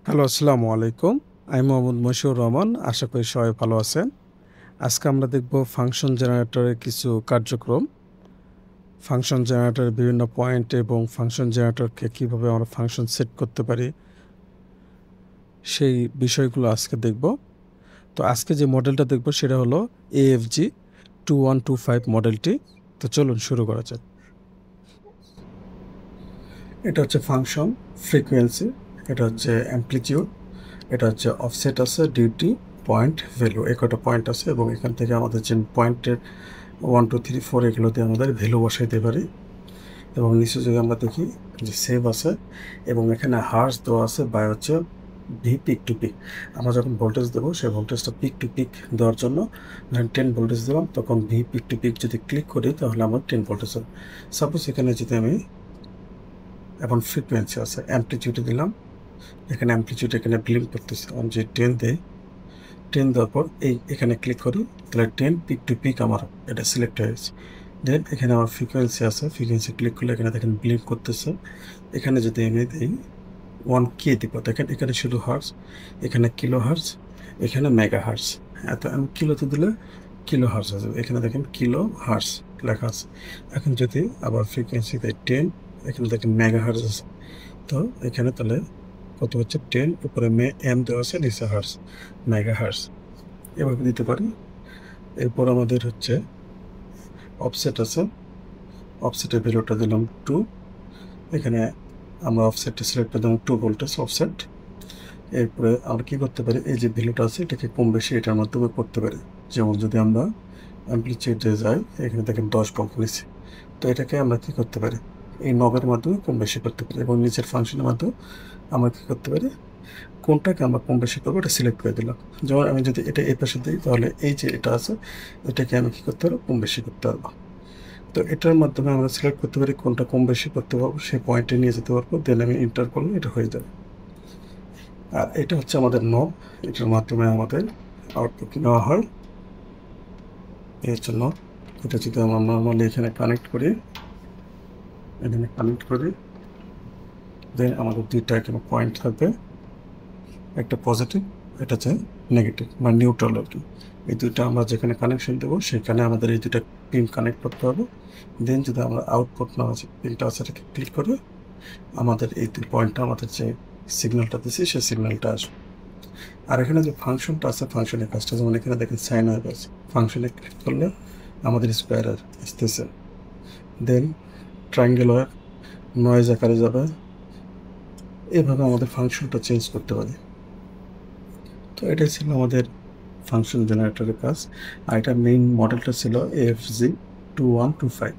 Hello, আসসালামু আলাইকুম। আমি মোহাম্মদ মশিউর রহমান। আশা করি সবাই ভালো আছেন। আজকে আমরা দেখব ফাংশন জেনারেটরের কিছু কার্যক্রম, ফাংশন জেনারেটরের বিভিন্ন পয়েন্ট এবং ফাংশন জেনারেটরকে কীভাবে আমরা ফাংশন সেট করতে পারি, সেই বিষয়গুলো আজকে দেখব। তো আজকে যে মডেলটা দেখব সেটা হলো AFG 2125 মডেলটি। তো চলুন শুরু করা যাক। এটা হচ্ছে ফাংশন, ফ্রিকোয়েন্সি, এটা হচ্ছে অ্যামপ্লিটিউড, এটা হচ্ছে অফসেট আছে, ডিউটি, পয়েন্ট, ভ্যালু, এই কটা পয়েন্ট আছে এবং এখান থেকে আমাদের যে পয়েন্টের 1 2 3 4 এগুলো দিয়ে আমাদের ভ্যালু বসাইতে পারি। এবং নিচে যদি আমরা দেখি যে সেভ আছে এবং এখানে হার্স দেওয়া আছে বা হচ্ছে ভি পিক টু পিক। আমরা যখন ভোল্টেজ দেবো সেই ভোল্টেজটা পিক টু পিক দেওয়ার জন্য যখন 10 ভোল্টেজ দিলাম তখন ভি পিক টু পিক যদি ক্লিক করি তাহলে আমার 10 ভোল্টেজ হবে। সাপোজ এখানে যদি আমি এখন ফ্রিকোয়েন্সি আছে, অ্যামপ্লিটিউডে দিলাম, এখানে অ্যামপ্লিটিউড এখানে ব্লিম করতেছে, আমি যে 10 দেই, 10 দেওয়ার পর এখানে ক্লিক করি তাহলে 10 পিক টু পিক আমার এটা সিলেক্ট হয়ে গেছে। দেন এখানে আমার ফ্রিকোয়েন্সি আছে, ফ্রিকোয়েন্সি ক্লিক করলে এখানে দেখেন ব্লিম করতেছে। এখানে যদি আমি দিই 1K দিব, দেখেন এখানে শুধু হার্স, এখানে কিলো হার্স, এখানে মেগা হার্স। এত আমি কিলোতে দিলে কিলো হার্স আসবে, এখানে দেখেন কিলো হার্স লেখা আছে। এখন যদি আবার ফ্রিকোয়েন্সি দেয় 10, এখানে দেখেন মেগা হার্স আছে। তো এখানে তাহলে কত হচ্ছে 10, উপরে এম দেওয়া আছে, নিচে হার্স, মেগা হার্স, এভাবে দিতে পারি। এরপর আমাদের হচ্ছে অফসেট আছে, অফসেটের ভ্যালুটা দিলাম 2, এখানে আমরা অফসেটটা সিলেক্ট করে দিলাম 2 ভোল্টেজ অফসেট। এরপরে আমরা কী করতে পারি, এই যে ভ্যালুটা আছে এটাকে কম বেশি এটার মাধ্যমে করতে পারি। যেমন যদি আমরা অ্যামপ্লিটিউডে যাই, এখানে দেখেন 10 কম নিচ্ছি, তো এটাকে আমরা কী করতে পারি, এই নবের মাধ্যমে কম বেশি করতে পারি। এবং নিচের ফাংশনের মাধ্যমে আমরা কী করতে পারি, কোনটাকে আমরা কম বেশি করবো এটা সিলেক্ট করে দিলাম। যেমন আমি যদি এটা এই পাশে দিই তাহলে এই যে এটা আছে এটাকে আমি কী করতে পারবো, কম বেশি করতে পারবো। তো এটার মাধ্যমে আমরা সিলেক্ট করতে পারি কোনটা কম বেশি করতে পারবো, সেই পয়েন্টে নিয়ে যেতে পারবো। দেন আমি এন্টার করলে এটা হয়ে যাবে। আর এটা হচ্ছে আমাদের নব, এটার মাধ্যমে আমাদের আউটপুট নেওয়া হয়। এই হচ্ছে নব। এটা যদি আমরা নর্মালি এখানে কানেক্ট করি, দেন আমাদের দুইটা এখানে পয়েন্ট থাকবে, একটা পজিটিভ, এটা হচ্ছে নেগেটিভ বা নিউট্রাল আর কি। এই দুইটা আমরা যেখানে কানেকশন দেবো সেখানে আমাদের এই দুইটা পিন কানেক্ট করতে হবে। দেন যদি আমরা আউটপুট নেওয়া আছে পিনটা আছে এটাকে ক্লিক করে আমাদের এই দুই পয়েন্টটা আমাদের যে সিগন্যালটা দিচ্ছি সেই সিগন্যালটা আসবে। আর এখানে যে ফাংশনটা আছে, ফাংশনের কাজটা যেমন এখানে দেখেন সাইন ওয়েভ আছে, ফাংশনে ক্লিক করলে আমাদের স্কোয়ার আসতেছে। দেন ট্রায়াঙ্গেল ওয়েভ নয়েজ আকারে যাবে। এভাবে আমাদের ফাংশনটা চেঞ্জ করতে পারি। তো এটাই ছিল আমাদের ফাংশন জেনারেটরের কাজ। আর এটা মেইন মডেলটা ছিল AFG 2125।